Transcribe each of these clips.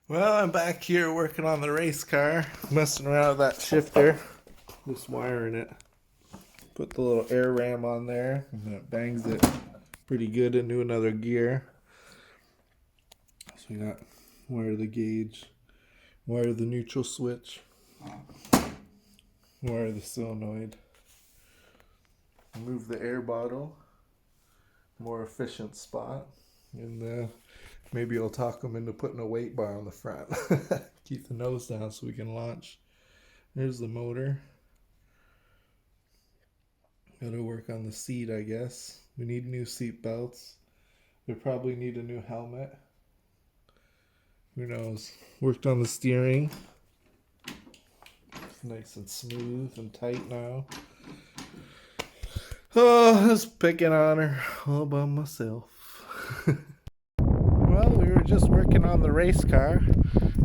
Well, I'm back here working on the race car, messing around with that shifter, just wiring it. Put the little air ram on there, and it bangs it pretty good into another gear. So we got wire the gauge, wire the neutral switch, wire the solenoid, move the air bottle, more efficient spot, and maybe I'll talk them into putting a weight bar on the front. Keep the nose down so we can launch. There's the motor. Gotta work on the seat, I guess. We need new seat belts. We probably need a new helmet. Who knows? Worked on the steering. It's nice and smooth and tight now. Oh, I was picking on her all by myself. Well, we were just working on the race car,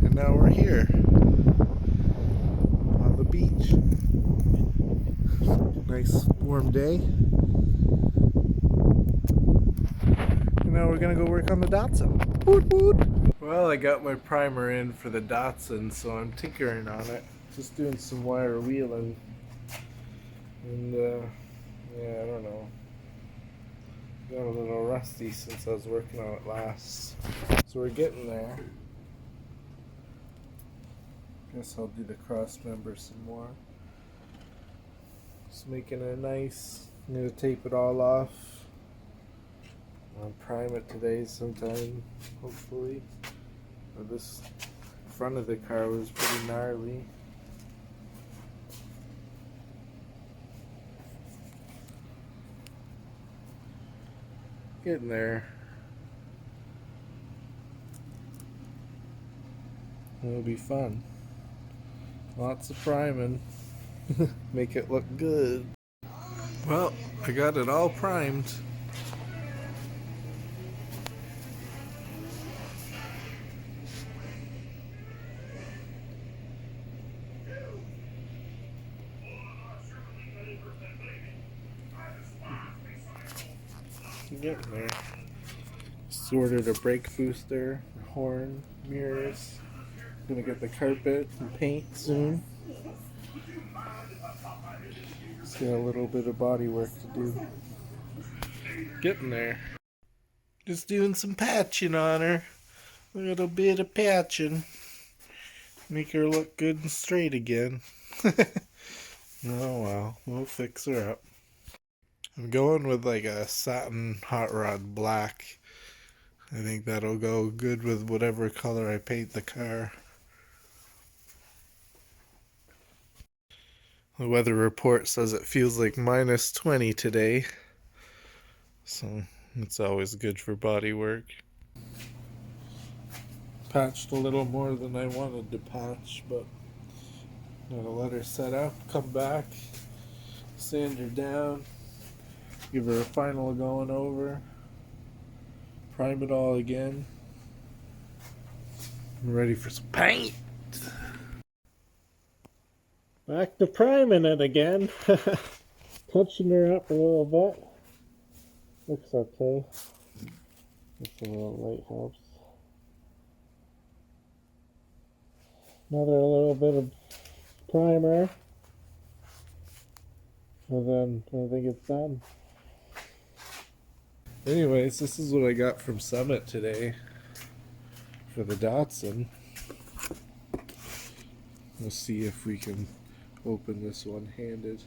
and now we're here on the beach. Nice warm day. And now we're gonna go work on the Datsun. Woot woot. Well, I got my primer in for the Datsun, so I'm tinkering on it. Just doing some wire wheeling. And yeah, I don't know. Got a little rusty since I was working on it last. So we're getting there. Guess I'll do the cross member some more. Just making it nice. I'm gonna tape it all off. I'll prime it today sometime, hopefully. This front of the car was pretty gnarly. Getting there. It'll be fun. Lots of priming. Make it look good. Well, I got it all primed. Getting there. Just ordered a brake booster, a horn, mirrors. Gonna get the carpet and paint soon. Just got a little bit of body work to do. Getting there. Just doing some patching on her. A little bit of patching. Make her look good and straight again. Oh well, we'll fix her up. I'm going with like a satin hot rod black. I think that'll go good with whatever color I paint the car. The weather report says it feels like minus 20 today. So it's always good for body work. Patched a little more than I wanted to patch, but gotta let her set up, come back, sand her down, give her a final going over, prime it all again. I'm ready for some paint. Back to priming it again. Touching her up a little bit. Looks okay. Just a little light helps. Another little bit of primer. And then I think it's done. Anyways, this is what I got from Summit today for the Datsun. We'll see if we can open this one-handed.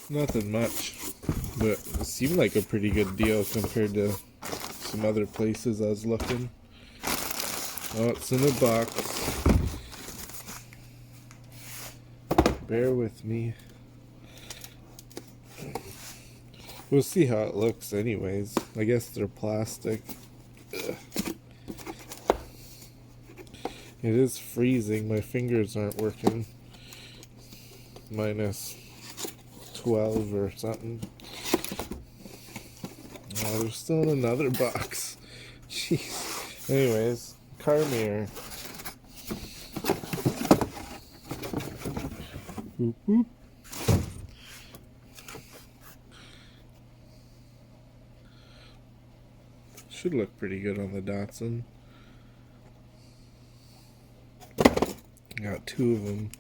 Nothing much, but it seemed like a pretty good deal compared to some other places I was looking. Oh, it's in a box. Bear with me. We'll see how it looks anyways. I guess they're plastic. Ugh. It is freezing. My fingers aren't working. Minus 12 or something. Oh, there's still another box. Jeez. Anyways, car mirror. Boop, boop. Should look pretty good on the Datsun. Got two of them,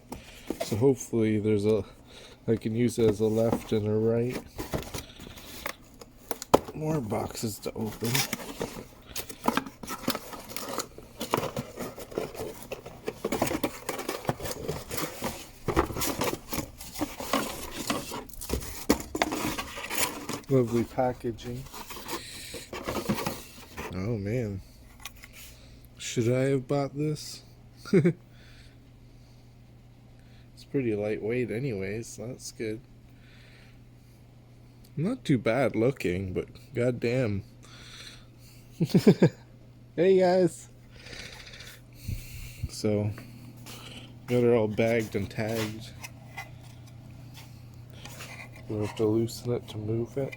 so hopefully I can use it as a left and a right. More boxes to open. Lovely packaging. Oh man. Should I have bought this? It's pretty lightweight anyways, so that's good. Not too bad looking, but goddamn. Hey guys. So, got her all bagged and tagged. We'll have to loosen it to move it.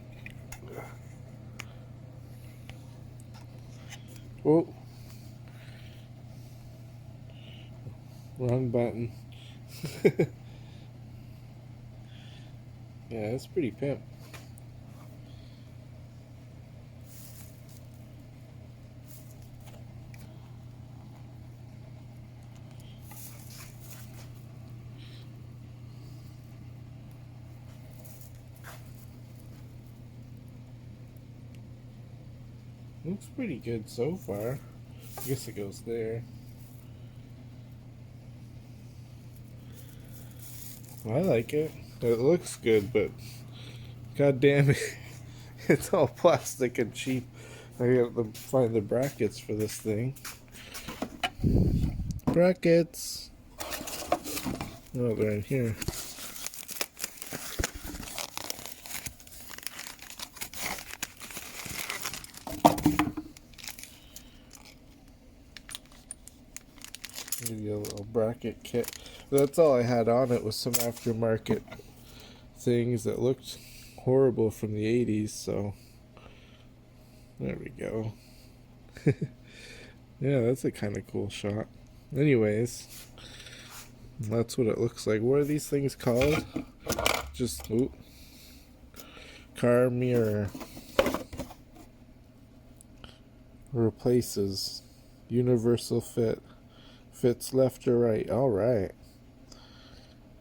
Oh. Wrong button. Yeah, that's pretty pimp. Looks pretty good so far. I guess it goes there. I like it. It looks good, but god damn it, it's all plastic and cheap. I have to find the brackets for this thing. Brackets. Oh, they're in here. Give you a little bracket kit. That's all I had on it was some aftermarket things that looked horrible from the 80s, so there we go. Yeah, that's a kind of cool shot. Anyways, that's what it looks like. What are these things called? Just car mirror replaces universal fit, fits left or right. All right.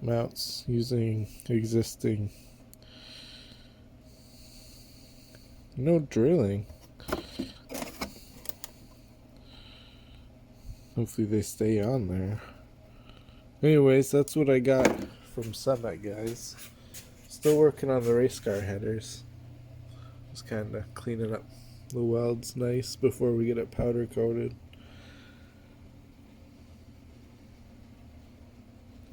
Mounts using existing. No drilling. Hopefully they stay on there. Anyways, that's what I got from Summit, guys. Still working on the race car headers. Just kind of cleaning up the welds nice before we get it powder coated.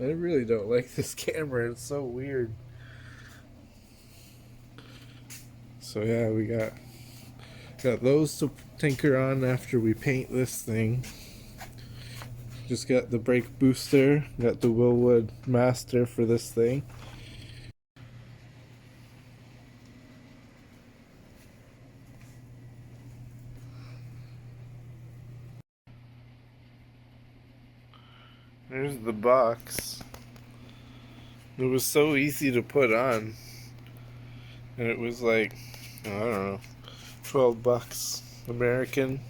I really don't like this camera. It's so weird. So yeah, we got those to tinker on after we paint this thing. Just got the brake booster, got the Wilwood Master for this thing. There's the box. It was so easy to put on. And it was like, I don't know, $12 American.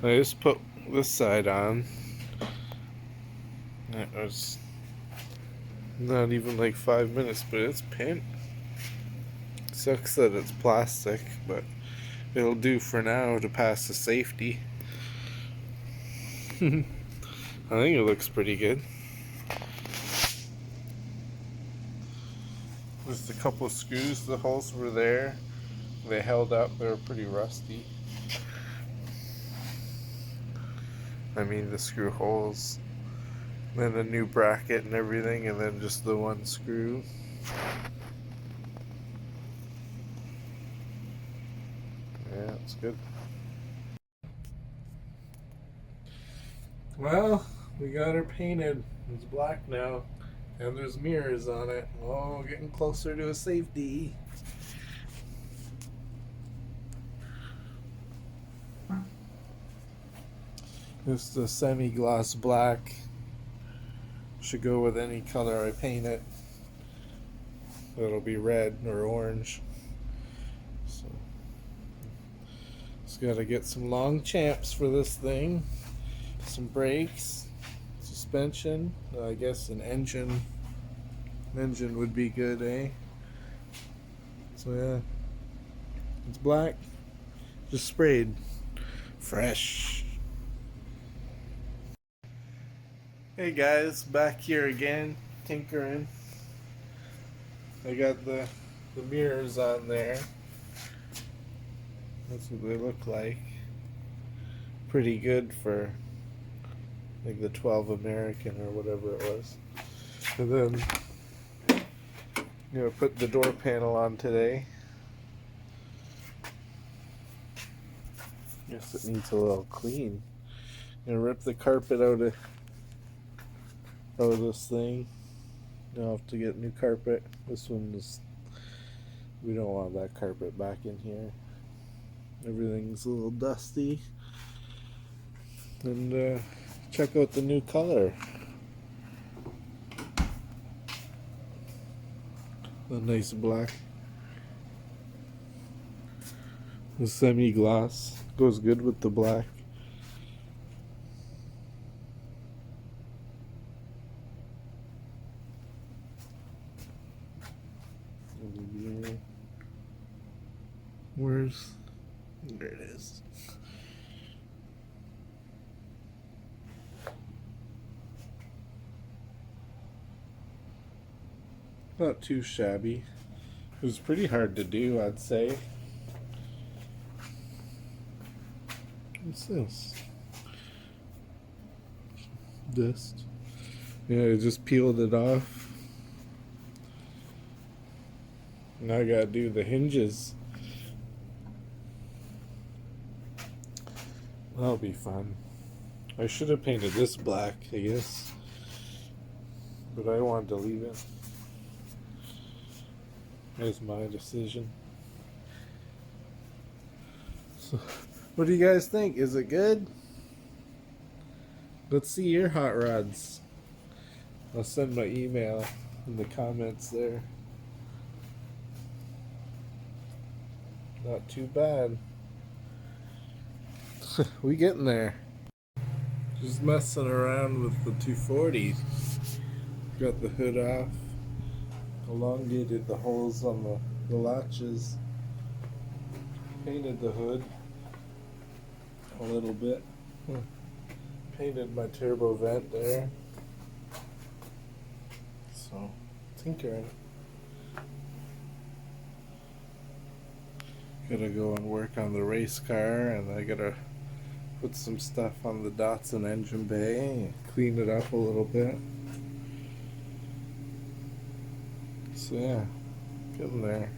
I just put this side on. It was not even like 5 minutes, but it's pink. Sucks that it's plastic, but it'll do for now to pass the safety. I think it looks pretty good. Just a couple of screws, the holes were there. They held up, they were pretty rusty. I mean the screw holes. Then a new bracket and everything, and then just the one screw. Yeah, it's good. Well, we got her painted. It's black now. And there's mirrors on it. Oh, getting closer to a safety. Just a semi-gloss black. Should go with any color I paint it. It'll be red or orange. Just gotta get some long champs for this thing. Some brakes, suspension, I guess an engine. Engine would be good, eh? So yeah, it's black, just sprayed, fresh. Hey guys, back here again, tinkering. I got the mirrors on there. That's what they look like. Pretty good for like the 12 American or whatever it was. And then put the door panel on today. Guess it needs a little clean. Gonna rip the carpet out of this thing. I'll have to get new carpet. This one is, we don't want that carpet back in here. Everything's a little dusty. And check out the new color. A nice black. The semi-gloss goes good with the black. Where's, there it is. Not too shabby. It was pretty hard to do, I'd say. What's this? Dust. Yeah, I just peeled it off. Now I gotta do the hinges. That'll be fun. I should have painted this black, I guess. But I wanted to leave it. That's my decision. So, what do you guys think? Is it good? Let's see your hot rods. I'll send my email in the comments there. Not too bad. We getting there. Just messing around with the 240. Got the hood off. Elongated the holes on the latches. Painted the hood a little bit. Painted my turbo vent there. So, tinkering. Gotta go and work on the race car, and I gotta put some stuff on the Datsun engine bay, clean it up a little bit. So yeah, getting there.